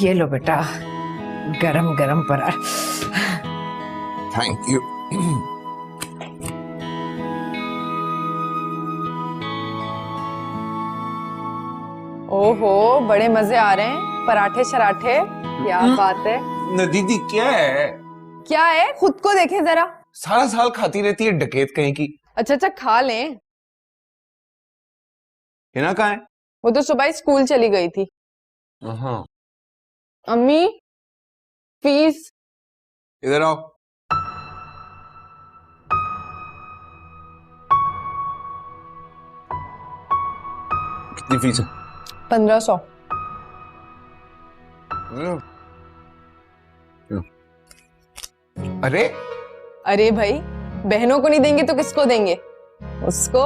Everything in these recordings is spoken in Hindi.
ये लो बेटा, गरम गरम पराठा। Thank you. ओहो, बड़े मजे आ रहे हैं, पराठे शराठे। क्या बात है। न दीदी क्या है? क्या है, खुद को देखें जरा। सारा साल खाती रहती है डकैत कहीं की। अच्छा अच्छा, खा लें। हिना कहाँ है? वो तो सुबह ही स्कूल चली गई थी। हाँ, अम्मी, फीस। इधर आओ। कितनी फीस है? 1500। अरे अरे भाई, बहनों को नहीं देंगे तो किसको देंगे? उसको।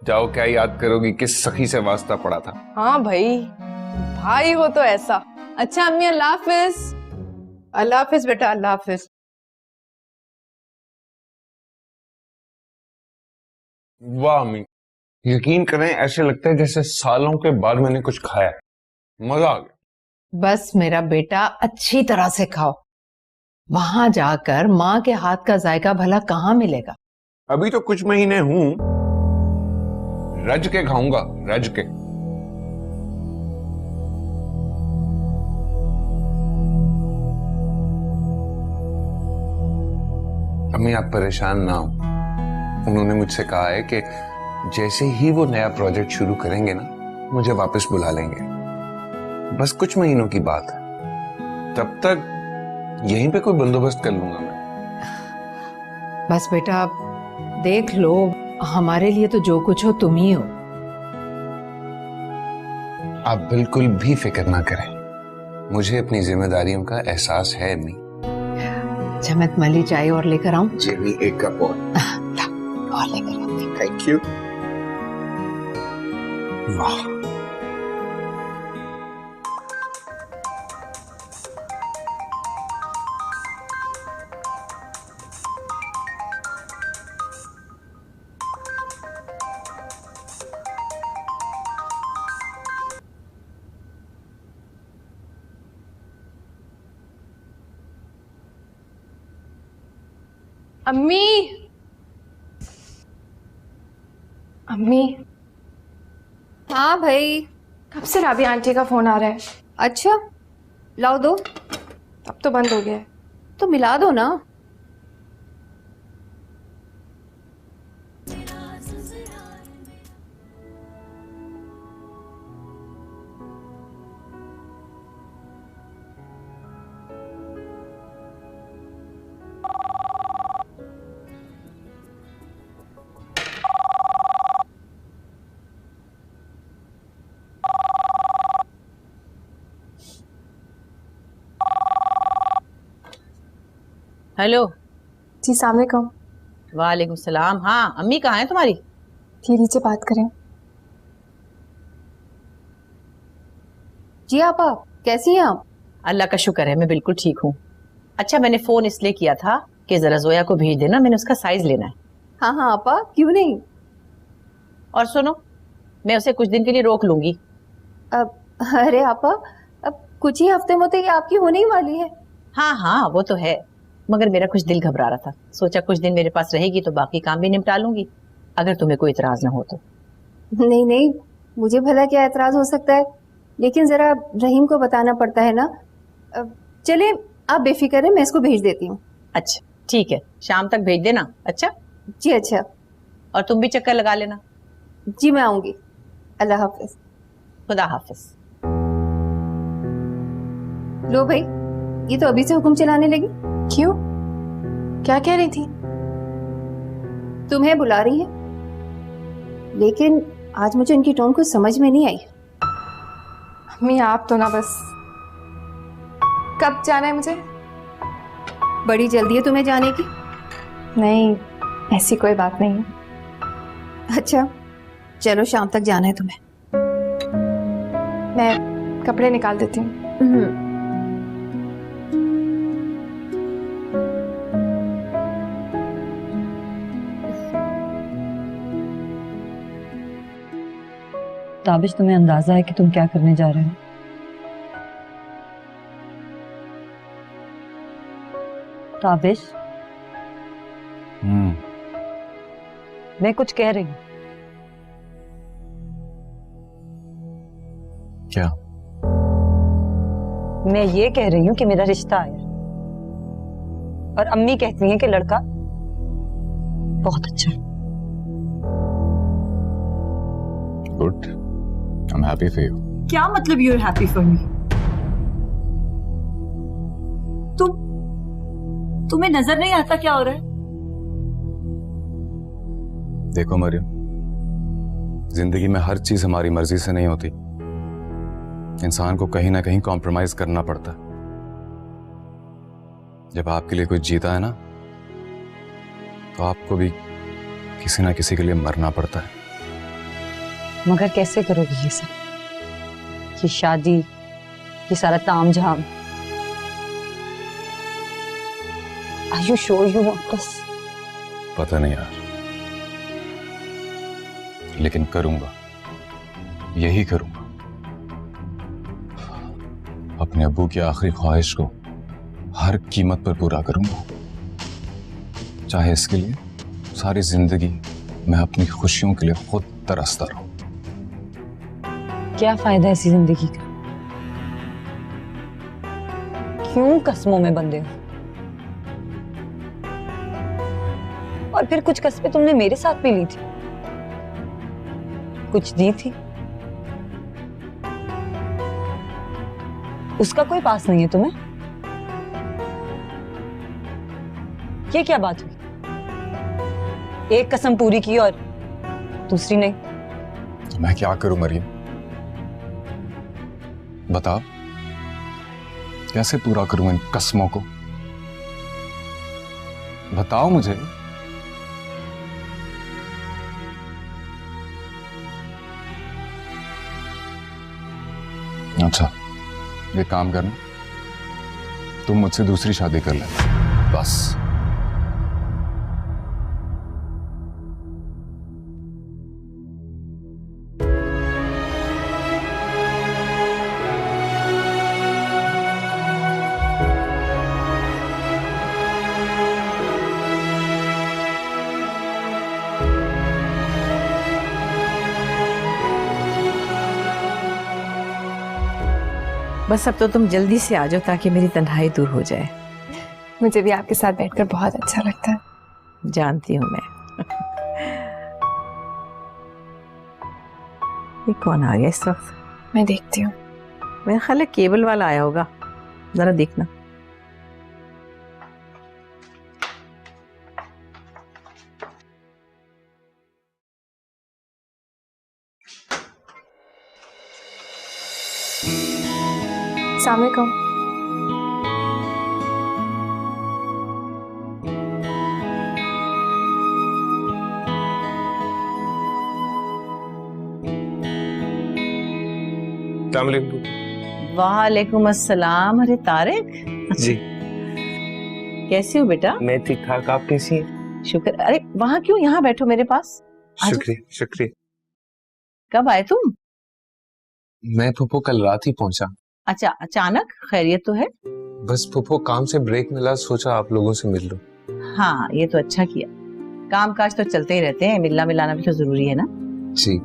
जाओ, क्या याद करोगी, किस सखी से वास्ता पड़ा था। हाँ भाई, भाई हो तो ऐसा। अच्छा अम्मी, अल्लाह हाफिज। अल्लाह हाफिज बेटा, अल्लाह हाफिज। वाह अम्मी, यकीन करें ऐसे लगता है जैसे सालों के बाद मैंने कुछ खाया। मजा आ गया। बस मेरा बेटा, अच्छी तरह से खाओ। वहां जाकर माँ के हाथ का जायका भला कहाँ मिलेगा? अभी तो कुछ महीने हूं, रज के खाऊंगा, रज के। अम्मी आप परेशान ना हो, उन्होंने मुझसे कहा है कि जैसे ही वो नया प्रोजेक्ट शुरू करेंगे ना, मुझे वापस बुला लेंगे। बस कुछ महीनों की बात है, तब तक यहीं पे कोई बंदोबस्त कर लूंगा मैं। बस बेटा देख लो, हमारे लिए तो जो कुछ हो तुम ही हो। आप बिल्कुल भी फिक्र ना करें, मुझे अपनी जिम्मेदारियों का एहसास है अम्मी। जमत मली चाय और लेकर आऊं? जी अम्मी, एक कप और। और लेकर आऊं। Thank you. वाह, अम्मी, अम्मी। हाँ भाई। कब से राबी आंटी का फोन आ रहा है? अच्छा, लाओ दो। अब तो बंद हो गया है। तो मिला दो ना। हेलो। जी सलाम अलैकुम। वालेकुम सलाम। हाँ, अम्मी कहाँ है तुम्हारी? ठीक, नीचे बात करें। जी आपा, कैसी हैं आप? अल्लाह का शुक्र है, मैं बिल्कुल ठीक हूँ। अच्छा, मैंने फोन इसलिए किया था कि जरा जोया को भेज देना, मैंने उसका साइज लेना है। हाँ हाँ आपा, क्यों नहीं। और सुनो, मैं उसे कुछ दिन के लिए रोक लूंगी। अब अरे आपा, अब कुछ ही हफ्ते में तो ये आपकी होने ही वाली है। हाँ हाँ, वो तो है, मगर मेरा कुछ दिल घबरा रहा था। सोचा कुछ दिन मेरे पास रहेगी तो बाकी काम भी निपटा लूंगी, अगर तुम्हें कोई इतराज ना हो तो। नहीं नहीं, मुझे भला क्या एतराज हो सकता है, लेकिन जरा रहीम को बताना पड़ता है ना। अब चले, आप बेफिक्र है, मैं इसको भेज देती हूँ। अच्छा ठीक है, शाम तक भेज देना। अच्छा, जी अच्छा। और तुम भी चक्कर लगा लेना। जी मैं आऊंगी। अल्लाह हाफिज। खुदा हाफिज। लो भाई, ये तो अभी से हुक्म चलाने लगी। क्यों, क्या कह रही थी? तुम्हें बुला रही है, लेकिन आज मुझे इनकी टोन कुछ समझ में नहीं आई। अम्मी आप तो ना बस। कब जाना है मुझे? बड़ी जल्दी है तुम्हें जाने की? नहीं, ऐसी कोई बात नहीं है। अच्छा चलो, शाम तक जाना है तुम्हें। मैं कपड़े निकाल देती हूँ। ताबिश, तुम्हें अंदाजा है कि तुम क्या करने जा रहे हो? ताबिश, मैं कुछ कह रही हूँ। क्या? मैं ये कह रही हूँ कि मेरा रिश्ता आया और अम्मी कहती हैं कि लड़का बहुत अच्छा है। Good, I am happy for you. क्या मतलब you are happy for me? तुम्हें नजर नहीं आता क्या हो रहा है? देखो मरियम, जिंदगी में हर चीज हमारी मर्जी से नहीं होती। इंसान को कहीं ना कहीं कॉम्प्रोमाइज करना पड़ता है। जब आपके लिए कोई जीता है ना, तो आपको भी किसी ना किसी के लिए मरना पड़ता है। मगर कैसे करोगी ये सब? ये शादी, ये सारा तामझाम। Are you sure you want this? पता नहीं यार, लेकिन करूंगा, यही करूंगा। अपने अब्बू की आखिरी ख्वाहिश को हर कीमत पर पूरा करूंगा, चाहे इसके लिए सारी जिंदगी मैं अपनी खुशियों के लिए खुद तरसता रहूं। क्या फायदा ऐसी जिंदगी का? क्यों कस्मों में बंधे हो? और फिर कुछ कस्में तुमने मेरे साथ भी ली थी, कुछ दी थी। उसका कोई पास नहीं है तुम्हें? ये क्या बात हुई? एक कसम पूरी की और दूसरी नहीं। मैं क्या करूं मरियम, बताओ, कैसे पूरा करूं इन कस्मों को? बताओ मुझे। अच्छा, ये काम करना, तुम मुझसे दूसरी शादी कर ले बस। बस अब तो तुम जल्दी से आ जाओ ताकि मेरी तन्हाई दूर हो जाए। मुझे भी आपके साथ बैठकर बहुत अच्छा लगता है। जानती हूँ मैं। ये कौन आ गया इस वक्त? मैं देखती हूँ। मेरा ख्याल है केबल वाला आया होगा, जरा देखना। अस्सलाम वालेकुम। वालेकुम अस्सलाम। अरे तारिक जी, कैसी हो बेटा? मैं ठीक ठाक, आप कैसी हैं? शुक्र। अरे वहां क्यों, यहाँ बैठो मेरे पास। आ जाओ। शुक्रिया शुक्रिया। कब आए तुम? मैं फुफो कल रात ही पहुंचा। अच्छा, अचानक? खैरियत तो है? बस फुफो काम से ब्रेक मिला, सोचा आप लोगों से मिल लूं। हाँ, ये तो अच्छा किया। काम काज तो चलते ही रहते हैं, मिलना मिलाना भी तो जरूरी है ना। जी।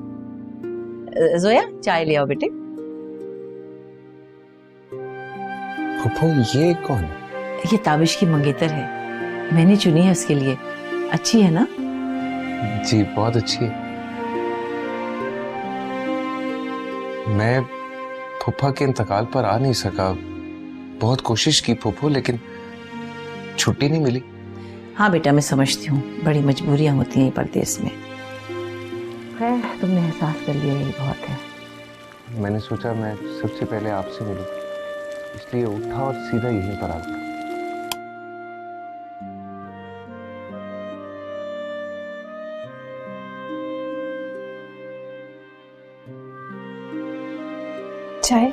जोया, चाय ले आओ बेटे। फुफो ये कौन है? ये ताबिश की मंगेतर है, मैंने चुनी है उसके लिए। अच्छी है ना? जी बहुत अच्छी है। मैं फुफा के इंतकाल पर आ नहीं सका, बहुत कोशिश की फुफो, लेकिन छुट्टी नहीं मिली। हाँ बेटा, मैं समझती हूँ, बड़ी मजबूरियां होती हैं परदेश में। खैर, तुमने एहसास कर लिया, यही बहुत है। मैंने सोचा मैं सबसे पहले आपसे मिलूं, इसलिए उठा और सीधा यहीं पर आ गया। चाय?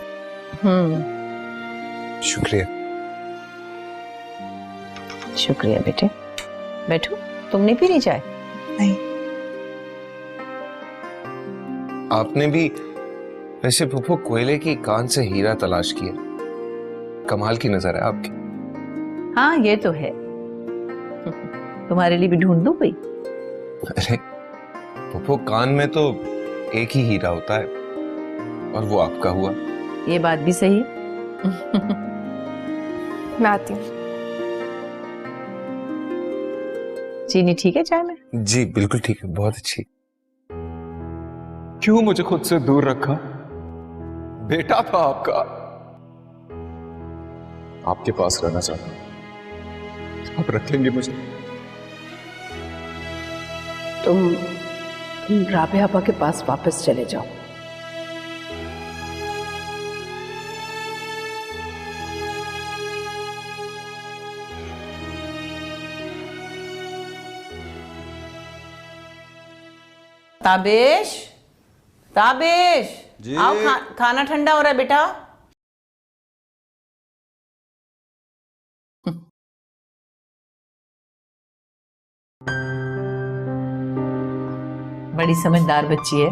शुक्रिया। शुक्रिया बेटे, बैठो। तुमने पी ली चाय? नहीं। आपने भी वैसे फुफो कोयले की कान से हीरा तलाश किया, कमाल की नजर है आपकी। हाँ, ये तो है। तुम्हारे लिए भी ढूंढ दूं कोई? अरे फूफो, कान में तो एक ही हीरा होता है और वो आपका हुआ। ये बात भी सही है। मैं आती हूँ। चीनी ठीक है चाय में? जी बिल्कुल ठीक है, बहुत अच्छी। क्यों मुझे खुद से दूर रखा? बेटा था आपका, आपके पास रहना चाहता हूं। आप रखेंगे मुझे? तुम राबिया आपा के पास वापस चले जाओ। ताबिश, ताबिश, आओ खाना ठंडा हो रहा है बेटा। बड़ी समझदार बच्ची है।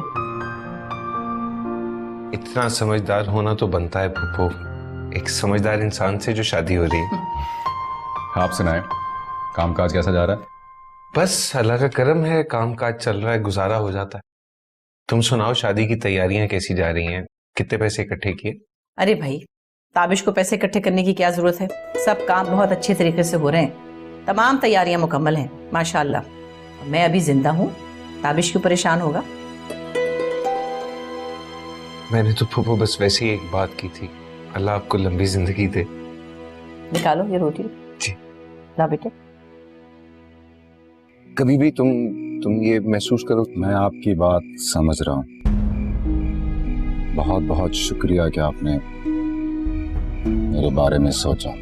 इतना समझदार होना तो बनता है फूफो, एक समझदार इंसान से जो शादी हो रही है। आप सुनाएं, कामकाज कैसा जा रहा है? बस अल्लाह का करम है, काम काज चल रहा है, गुजारा हो जाता है। तुम सुनाओ, शादी की तैयारियां कैसी जा रही हैं? कितने पैसे इकट्ठे किए? अरे भाई, ताबिश को पैसे इकट्ठे करने की क्या जरूरत है? सब काम बहुत अच्छे तरीके से हो रहे हैं, तमाम तैयारियां मुकम्मल हैं माशाल्लाह। मैं अभी जिंदा हूँ, ताबिश क्यों परेशान होगा? मैंने तो फूफो बस वैसे ही एक बात की थी, अल्लाह आपको लंबी जिंदगी दे। निकालो ये रोटी। जी। ला बेटे। कभी भी तुम ये महसूस करो। मैं आपकी बात समझ रहा हूं। बहुत बहुत शुक्रिया कि आपने मेरे बारे में सोचा।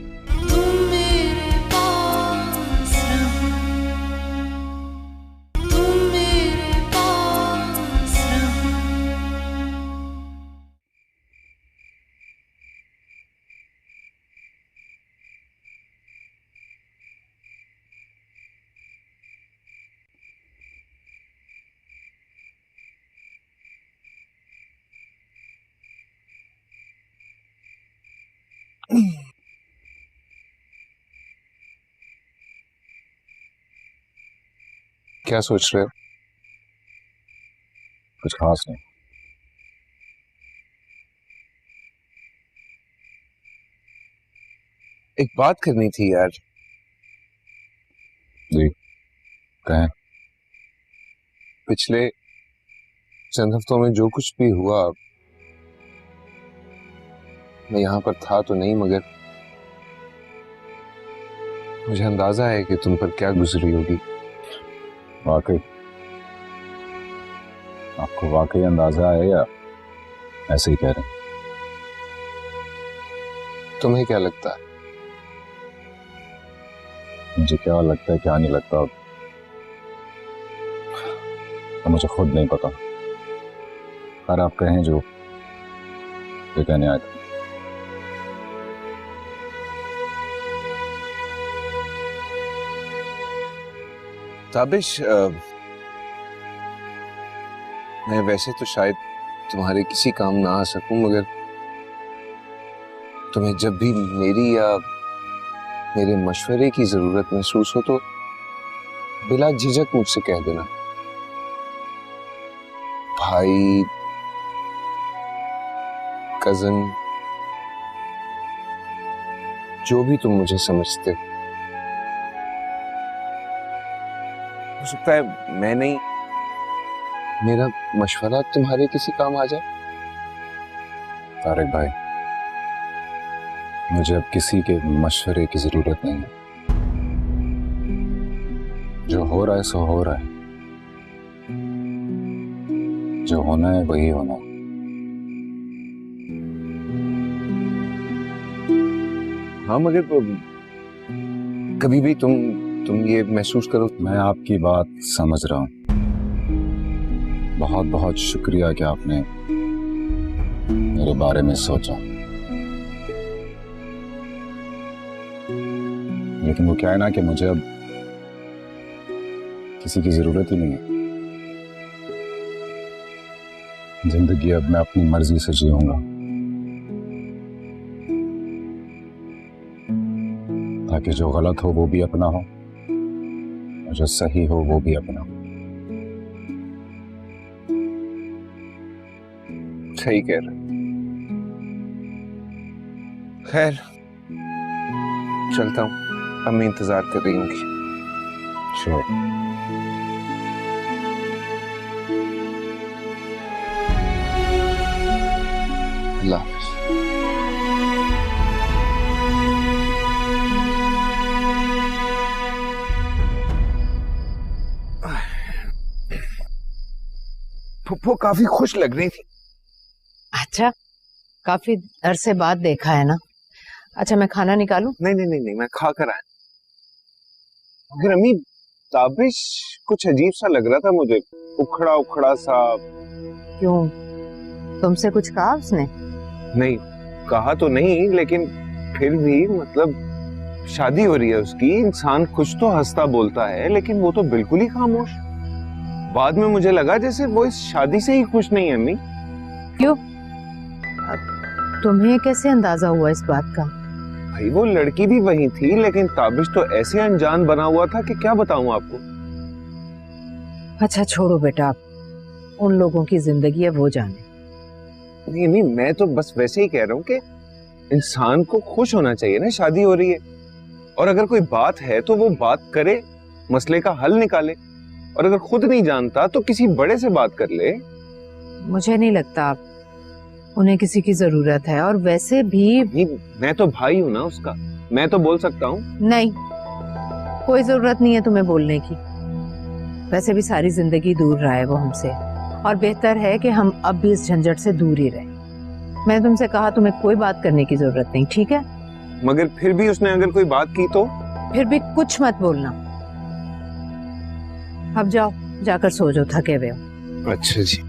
क्या सोच रहे हो? कुछ खास नहीं। एक बात करनी थी यार। जी कहें। पिछले चंद हफ्तों में जो कुछ भी हुआ, मैं यहाँ पर था तो नहीं, मगर मुझे अंदाजा है कि तुम पर क्या गुजरी होगी। वाकई आपको वाकई अंदाजा है या ऐसे ही कह रहे हैं? तुम्हें क्या लगता है? मुझे क्या लगता है क्या नहीं लगता तो मुझे खुद नहीं पता। पर आप कहें जो ये कहने आए थे। ताबिश, मैं वैसे तो शायद तुम्हारे किसी काम ना आ सकूं, मगर तुम्हें जब भी मेरी या मेरे मशवरे की जरूरत महसूस हो तो बिला झिझक मुझसे कह देना। भाई, कजन, जो भी तुम मुझे समझते हो सकता है मैं नहीं, मेरा मशवरा तुम्हारे किसी काम आ जाए। तारिक भाई, मुझे अब किसी के मशवरे की जरूरत नहीं है। जो हो रहा है सो हो रहा है, जो होना है वही होना है। हाँ, मगर कभी भी तुम ये महसूस करो। मैं आपकी बात समझ रहा हूं। बहुत बहुत शुक्रिया कि आपने मेरे बारे में सोचा। लेकिन वो क्या है ना कि मुझे अब किसी की जरूरत ही नहीं है। जिंदगी अब मैं अपनी मर्जी से जीऊंगा, ताकि जो गलत हो वो भी अपना हो जो सही हो वो भी अपना। सही कह रहे। खैर चलता हूँ, अम्मी इंतजार कर रही होंगी। श्योर। अल्लाह हाफिज। फुप्पो काफी खुश लग रही थी। अच्छा, काफी अरसे बाद देखा है ना। अच्छा, मैं खाना निकालूं? नहीं नहीं नहीं नहीं, मैं खा कर आया। मगर अम्मी, ताबिश कुछ अजीब सा लग रहा था मुझे, उखड़ा उखड़ा सा। क्यों, तुमसे कुछ कहा उसने? नहीं, कहा तो नहीं, लेकिन फिर भी मतलब शादी हो रही है उसकी, इंसान कुछ तो हंसता बोलता है, लेकिन वो तो बिल्कुल ही खामोश। बाद में मुझे लगा जैसे वो इस शादी से ही खुश नहीं है। अम्मी क्यों, तुम्हें कैसे अंदाजा हुआ इस बात का? भाई वो लड़की भी वही थी, लेकिन ताबिश तो ऐसे अनजान बना हुआ था कि क्या बताऊं आपको। अच्छा छोड़ो बेटा, उन लोगों की जिंदगी है, वो जाने। नहीं नहीं, मैं तो बस वैसे ही कह रहा हूँ कि इंसान को खुश होना चाहिए ना, शादी हो रही है, और अगर कोई बात है तो वो बात करे, मसले का हल निकाले, और अगर खुद नहीं जानता तो किसी बड़े से बात कर ले। मुझे नहीं लगता उन्हें किसी की जरूरत है, और वैसे भी मैं तो भाई हूं ना उसका, मैं तो बोल सकता हूँ। नहीं, कोई जरूरत नहीं है तुम्हें बोलने की। वैसे भी सारी जिंदगी दूर रहा है वो हमसे, और बेहतर है कि हम अब भी इस झंझट से दूर ही रहें। मैंने तुमसे कहा तुम्हें कोई बात करने की जरूरत नहीं, ठीक है? मगर फिर भी उसने अगर कोई बात की तो? फिर भी कुछ मत बोलना। अब जाओ, जाकर सो जाओ, थके हुए हो। अच्छा जी।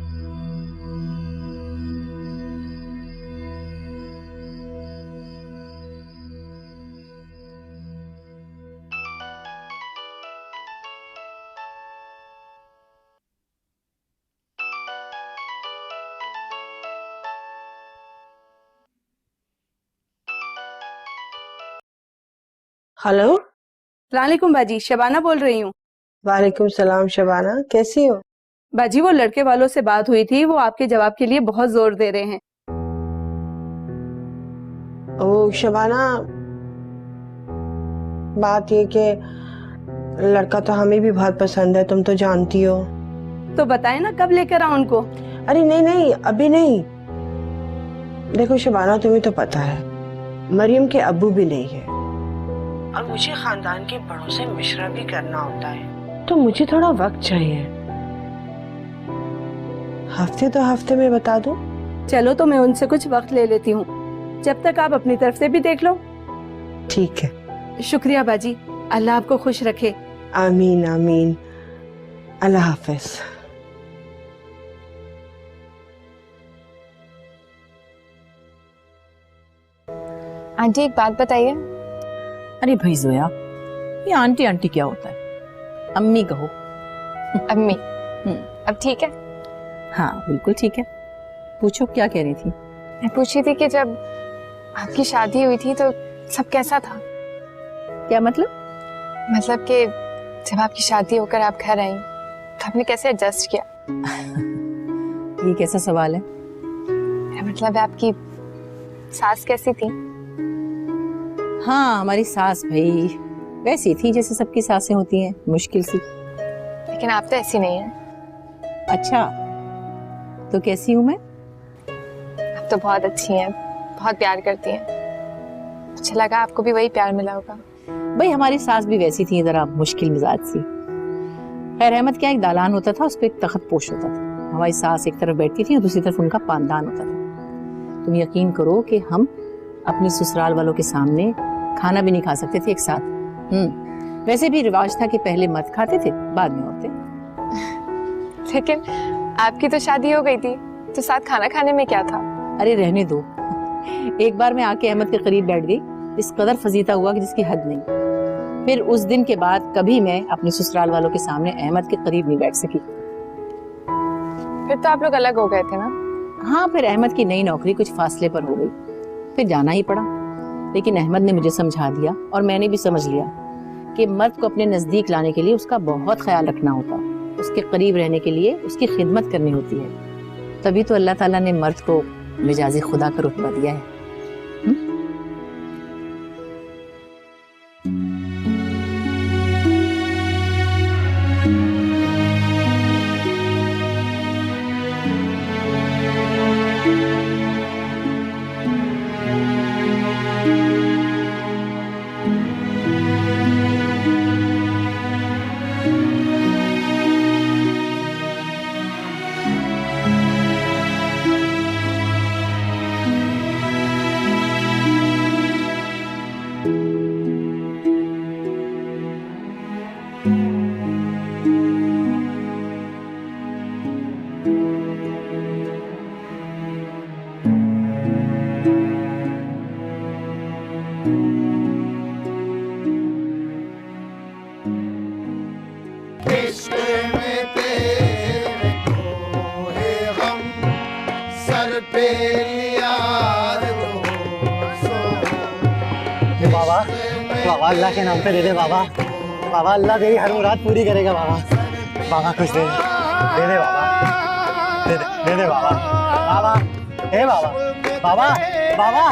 हेलो। सलामकुम बाजी, शबाना बोल रही हूँ। वालेकुम सलाम शबाना, कैसी हो? बाजी वो लड़के वालों से बात हुई थी, वो आपके जवाब के लिए बहुत जोर दे रहे हैं। ओ शबाना, बात ये कि लड़का तो हमें भी बहुत पसंद है, तुम तो जानती हो। तो बताए ना कब लेकर आऊं उनको। अरे नहीं नहीं, अभी नहीं। देखो शबाना, तुम्हें तो पता है मरियम के अब्बू भी नहीं है, और मुझे खानदान के बड़ों से मशवरा भी करना होता है, तो मुझे थोड़ा वक्त चाहिए। हफ्ते 2 हफ्ते में बता दो। चलो तो मैं उनसे कुछ वक्त ले लेती हूँ, जब तक आप अपनी तरफ से भी देख लो। ठीक है। शुक्रिया बाजी, अल्लाह आपको खुश रखे। आमीन आमीन। अल्लाह हाफिज। आंटी एक बात बताइए। अरे भाई जोया, ये आंटी आंटी क्या होता है? अम्मी कहो। अम्मी, अब ठीक है? हाँ बिल्कुल ठीक है। पूछो, क्या कह रही थी? मैं पूछी थी कि जब आपकी शादी हुई थी तो सब कैसा था? क्या मतलब? मतलब कि जब आपकी शादी होकर आप घर आई तो आपने कैसे एडजस्ट किया? ये कैसा सवाल है? मेरा मतलब है आपकी सास कैसी थी? हाँ, हमारी सास भाई वैसी थी जैसे सबकी सासें होती हैं, मुश्किल सी। लेकिन आप तो ऐसी नहीं है। अच्छा, तो कैसी हूँ मैं? आप तो बहुत अच्छी हैं, बहुत प्यार करती हैं। अच्छा लगा आपको भी वही प्यार मिला होगा। भाई हमारी सास भी वैसी थी, जरा मुश्किल मिजाज सी। खैर अहमद क्या, एक दालान होता था, उस पर एक तख्त पोश होता था। हमारी सास एक तरफ बैठती थी और दूसरी तरफ उनका पानदान होता था। तुम यकीन करो कि हम अपने ससुराल वालों के सामने खाना भी नहीं खा सकते थे एक साथ। वैसे भी रिवाज था कि पहले मत खाते थे, बाद में होते। लेकिन आपकी तो शादी हो गई थी, तो साथ खाना खाने में क्या था? अरे रहने दो। एक बार मैं आके अहमद के करीब बैठ गई, इस कदर फजीता हुआ कि जिसकी हद नहीं। फिर उस दिन के बाद कभी मैं अपने ससुराल वालों के सामने अहमद के करीब नहीं बैठ सकी। फिर तो आप लोग अलग हो गए थे ना? हाँ, फिर अहमद की नई नौकरी कुछ फासले पर हो गई, फिर जाना ही पड़ा। लेकिन अहमद ने मुझे समझा दिया और मैंने भी समझ लिया कि मर्द को अपने नजदीक लाने के लिए उसका बहुत ख्याल रखना होता, उसके करीब रहने के लिए उसकी खिदमत करनी होती है। तभी तो अल्लाह ताला ने मर्द को मिजाजी खुदा का रुतबा दिया है। बाबा बाबा अल्लाह के नाम पे दे दे बाबा। बाबा अल्लाह तेरी हर मुराद पूरी करेगा बाबा। बाबा कुछ दे दे बाबा, दे दे बाबा। बाबा हे बाबा बाबा बाबा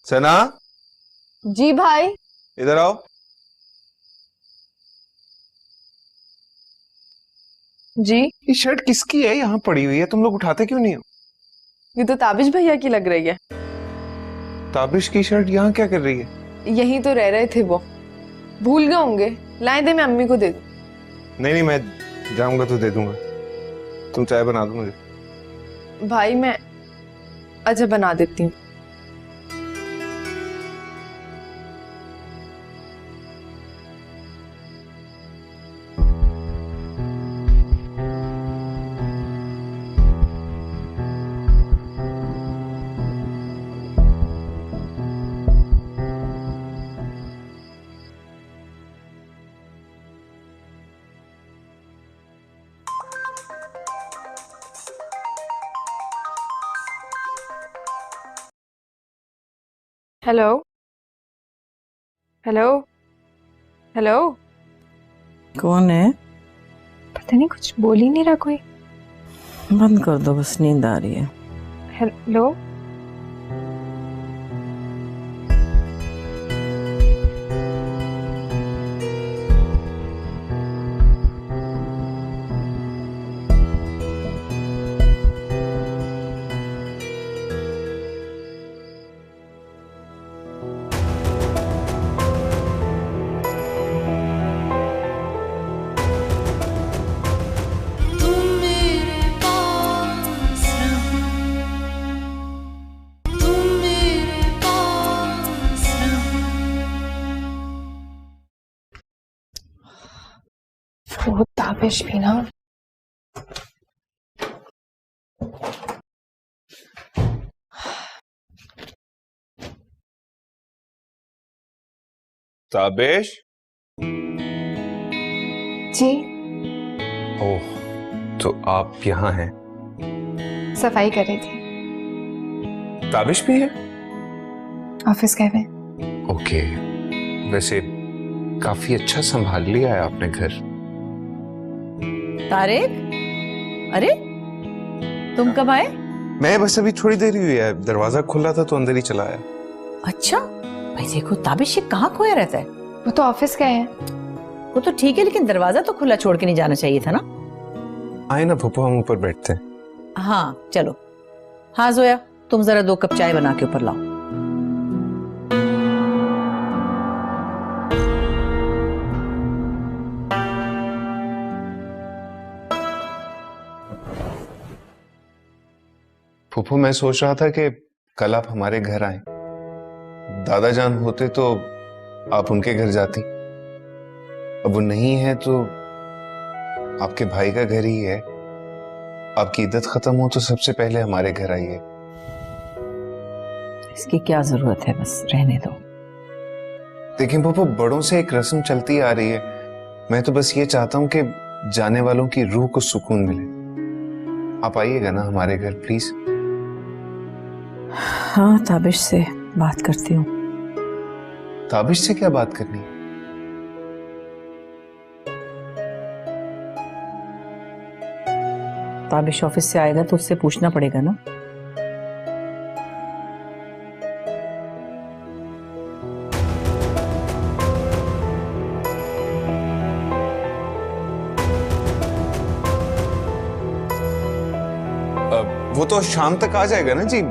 सना, जी भाई। इधर आओ। जी। ये शर्ट किसकी है? यहाँ पड़ी हुई है, तुम लोग उठाते क्यों नहीं हो? ये तो ताबिश भैया की लग रही है। ताबिश की शर्ट यहाँ क्या कर रही है? यहीं तो रह रहे थे वो, भूल गए होंगे। लाए दे, मैं अम्मी को दे दूं। नहीं, मैं जाऊंगा तो दे दूंगा। तुम चाय बना दो मुझे। भाई मैं अच्छा बना देती हूँ। Hello hello hello. कौन है? पता नहीं, कुछ बोल ही नहीं रहा कोई। बंद कर दो, बस नींद आ रही है। हेलो। वो ताबिश भी ना। ताबिश। जी। ओह, तो आप यहाँ हैं? सफाई कर रही थी। ताबिश भी है? ऑफिस गए हुए। ओके। वैसे काफी अच्छा संभाल लिया है आपने घर। तारिक, अरे तुम कब आए? मैं बस अभी थोड़ी देर ही हुई है, दरवाजा खुला था तो अंदर ही चला आया। अच्छा भाई, देखो ताबिश ये कहाँ खोया रहता है? वो तो ऑफिस गए हैं। वो तो ठीक है, लेकिन दरवाजा तो खुला छोड़ के नहीं जाना चाहिए था ना। आए ना फूफो, हम ऊपर बैठते हैं। हाँ चलो। हाँ जोया, तुम जरा 2 कप चाय बना के ऊपर लाओ। फूफो, मैं सोच रहा था कि कल आप हमारे घर आए। दादा जान होते तो आप उनके घर जाती। अब वो नहीं है तो आपके भाई का घर ही है। आपकी इद्दत खत्म हो तो सबसे पहले हमारे घर आइए। इसकी क्या जरूरत है, बस रहने दो। देखिए फूफो, बड़ों से एक रस्म चलती आ रही है। मैं तो बस ये चाहता हूँ कि जाने वालों की रूह को सुकून मिले। आप आइएगा ना हमारे घर प्लीज। हाँ, ताबिश से बात करती हूँ। ताबिश से क्या बात करनी है? ताबिश ऑफिस से आएगा तो उससे पूछना पड़ेगा ना। वो तो शाम तक आ जाएगा ना जी।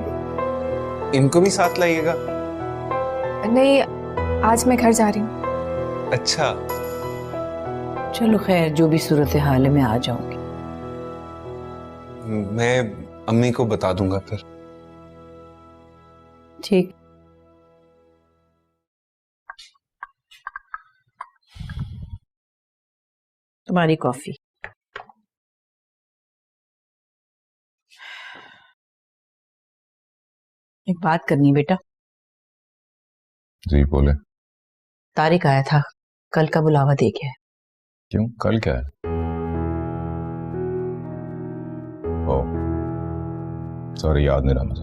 इनको भी साथ लाइएगा। नहीं, आज मैं घर जा रही हूँ। अच्छा, चलो खैर, जो भी सूरत हाल है मैं आ जाऊंगी। मैं अम्मी को बता दूंगा फिर। ठीक। तुम्हारी कॉफी। एक बात करनी बेटा। जी बोले। तारिक आया था, कल का बुलावा दे गया है। क्यों, कल क्या है? ओ सॉरी, याद नहीं रहा मुझे।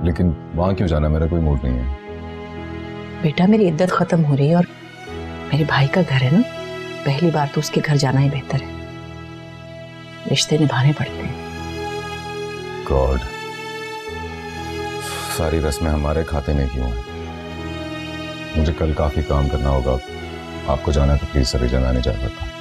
लेकिन वहां क्यों जाना, मेरा कोई मूड नहीं है। बेटा मेरी इद्दत खत्म हो रही है और मेरे भाई का घर है ना, पहली बार तो उसके घर जाना ही बेहतर है। रिश्ते निभाने पड़ते हैं। गॉड, सारी रस्में हमारे खाते में क्यों है? मुझे कल काफी काम करना होगा। आपको जाना है तो प्लीज सभी जगह नहीं जा सकता।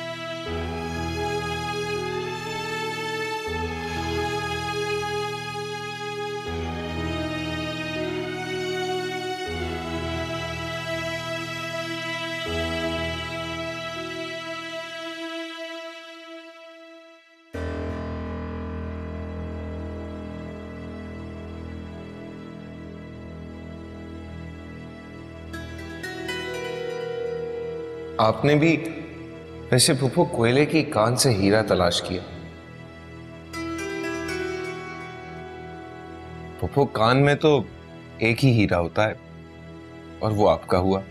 आपने भी वैसे फूफो कोयले की कान से हीरा तलाश किया। फूफो, कान में तो एक ही हीरा होता है और वो आपका हुआ।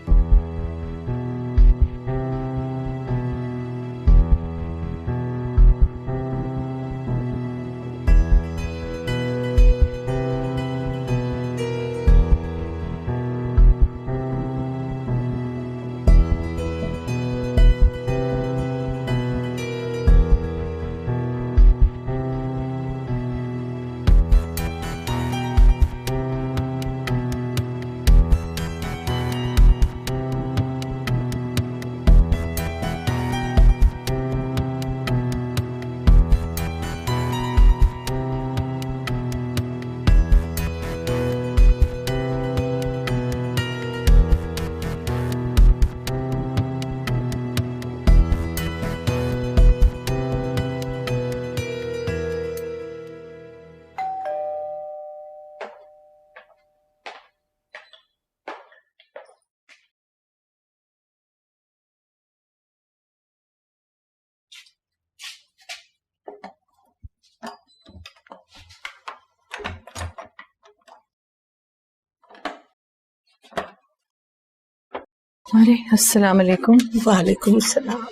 अरे अस्सलाम वालेकुम। वालेकुम सलाम।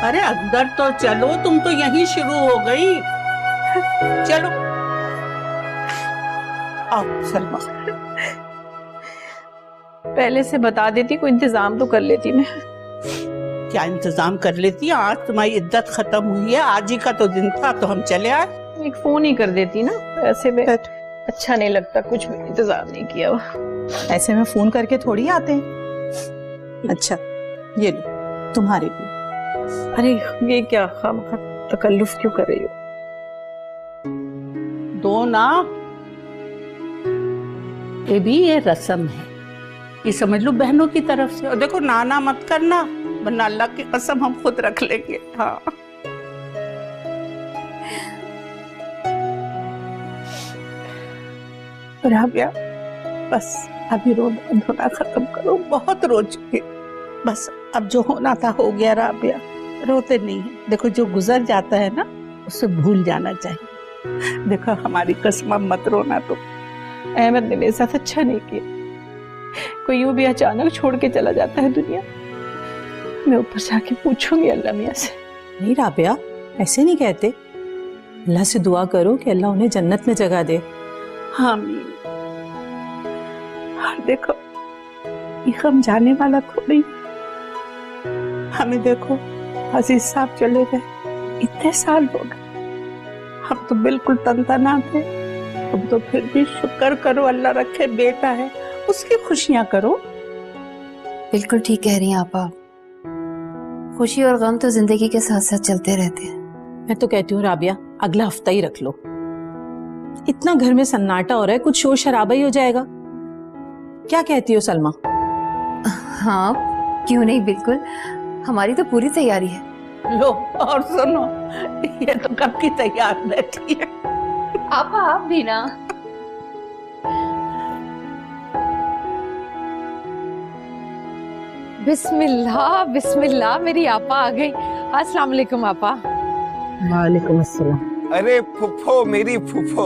अरे अंदर तो चलो, तुम तो यहीं शुरू हो गई। चलो आओ सलमा। पहले से बता देती, कोई इंतजाम तो कर लेती मैं। क्या इंतजाम कर लेती? आज तुम्हारी इद्दत खत्म हुई है, आज ही का तो दिन था, तो हम चले आए। एक फोन ही कर देती ना, ऐसे में अच्छा नहीं लगता, कुछ भी इंतजाम नहीं किया हुआ। ऐसे में फोन करके थोड़ी आते हैं। अच्छा ये लो तुम्हारे लिए। अरे ये क्या खामखा तकल्लुफ क्यों कर रही हो? दो ना, ये भी ये रस्म है, ये समझ लो बहनों की तरफ से। और देखो नाना मत करना, वरना अल्लाह की कसम हम खुद रख लेंगे। हाँ राबिया, बस अभी रोना खत्म करो, बहुत रो चुके। बस अब जो होना था हो गया राबिया, रोते नहीं है। देखो जो गुजर जाता है ना, उसे भूल जाना चाहिए। देखो हमारी कसम, मत रोना। तो अहमद ने मेरे साथ अच्छा नहीं किया, कोई यूं भी अचानक छोड़ के चला जाता है दुनिया। मैं ऊपर जाके पूछूंगी अल्लाह मियां से। नहीं राबिया, ऐसे नहीं कहते। अल्लाह से दुआ करो कि अल्लाह उन्हें जन्नत में जगह दे। आमीन। और देखो ये हम जाने वाला थोड़ी, हमें देखो अजीज साहब चले गए, इतने साल हो गए, हम तो बिल्कुल तनतना थे। तुम तो फिर भी शुक्र करो, अल्लाह रखे बेटा है, उसकी खुशियां करो। बिल्कुल ठीक कह रही हैं आपा, खुशी और गम तो जिंदगी के साथ साथ चलते रहते हैं। मैं तो कहती हूँ राबिया, अगला हफ्ता ही रख लो। इतना घर में सन्नाटा हो रहा है, कुछ शोर शराबा ही हो जाएगा। क्या कहती हो सलमा? हाँ क्यों नहीं, बिल्कुल, हमारी तो पूरी तैयारी है। लो और सुनो, ये तो कब की तैयार बैठी है। आपा आप भी ना। बिस्मिल्लाह बिस्मिल्लाह, मेरी आपा आ गई। अस्सलाम वालेकुम आपा। वालेकुम अस्सलाम। अरे फुफ्फो, मेरी फुफ्फो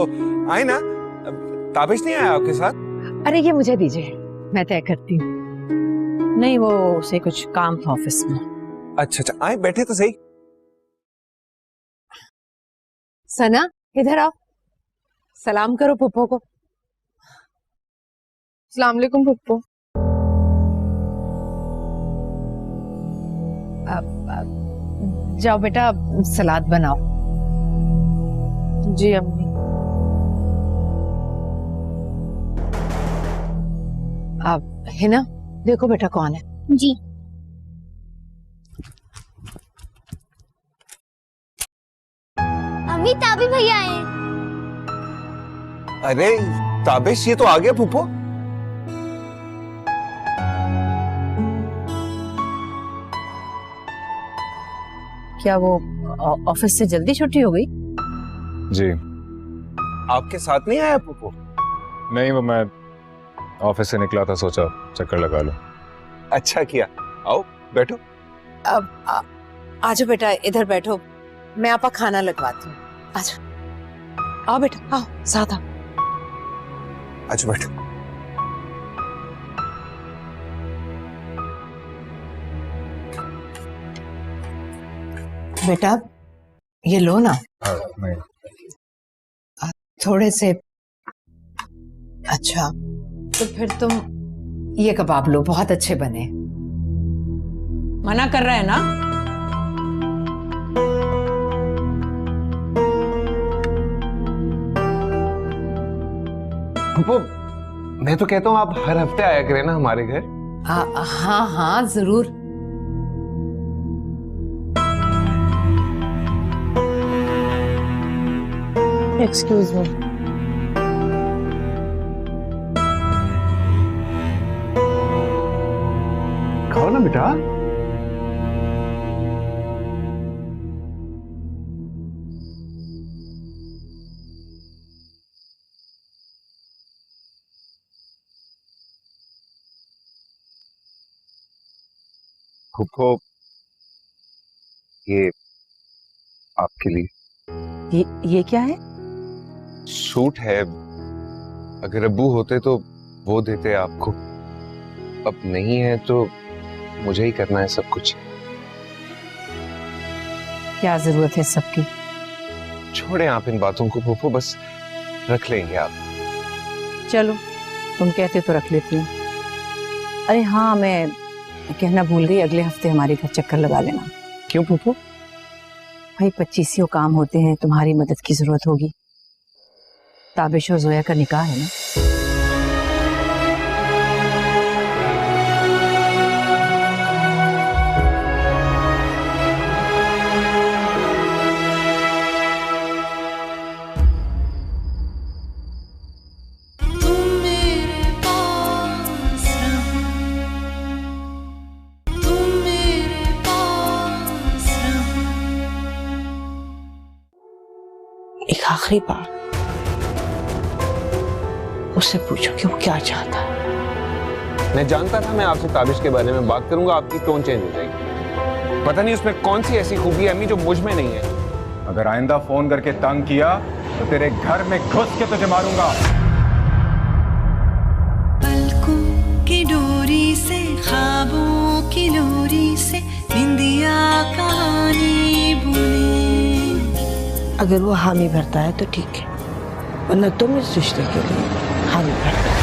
आए ना। ताबिश नहीं आया आपके साथ? अरे ये मुझे दीजिए, मैं तय करती हूँ। नहीं, वो उसे कुछ काम था ऑफिस में। अच्छा अच्छा, आए बैठे तो सही। सना इधर आओ, सलाम करो पुप्पो को। अस्सलाम वालेकुम पुप्पो। जाओ बेटा सलाद बनाओ। जी अम्मी। अब हिना देखो बेटा कौन है। जी अम्मी, ताबी भैया आए। अरे ताबिश, ये तो आ गया फुफ्फो। क्या वो ऑफिस से जल्दी छुट्टी हो गई? जी आपके साथ नहीं आया फुफ्फो? नहीं, वो मैं ऑफिस से निकला था, सोचा चक्कर लगा लो। अच्छा किया, आओ बैठो। अब आजो बेटा, इधर बैठो, मैं आपका खाना लगवाती हूँ। आजो, आओ बेटा, आओ साथ आओ। अच्छा बैठो। बेटा ये लो ना, नहीं, थोड़े से। अच्छा तो फिर तुम ये कबाब लो, बहुत अच्छे बने। मना कर रहा है ना? फुफ्फो, मैं तो कहता हूँ आप हर हफ्ते आया करें ना हमारे घर। हाँ हाँ जरूर। Excuse me. खाओ ना बेटा। फुफ्फो, ये आपके लिए। ये क्या है? सूट है, अगर अब्बू होते तो वो देते आपको। अब नहीं है तो मुझे ही करना है सब कुछ। क्या जरूरत है सबकी? छोड़े आप इन बातों को फूफो, बस रख लेंगे आप। चलो तुम कहते तो रख लेती हूँ। अरे हाँ, मैं कहना भूल गई, अगले हफ्ते हमारे घर चक्कर लगा लेना। क्यों फूफो? भाई 25 काम होते हैं, तुम्हारी मदद की जरूरत होगी। ताबिश और जोया का निकाह है ना। एक आखिरी बार उससे पूछो कि वो क्या चाहता है। मैं जानता था मैं आपसे ताबिश के बारे में बात करूंगा, आपकी टोन चेंज हो जाएगी। पता नहीं उसमें कौन सी ऐसी खूबी है अम्मी जो मुझ में नहीं है। अगर आइंदा फोन करके तंग किया तो तेरे घर में घुस के तुझे मारूंगा। पलकों की डोरी से, ख्वाबों की लोरी से निंदिया कहानी बुने। अगर वो हामी भरता है तो ठीक है, वरना तुम इस रिश्ते के लिए हामी भरता है।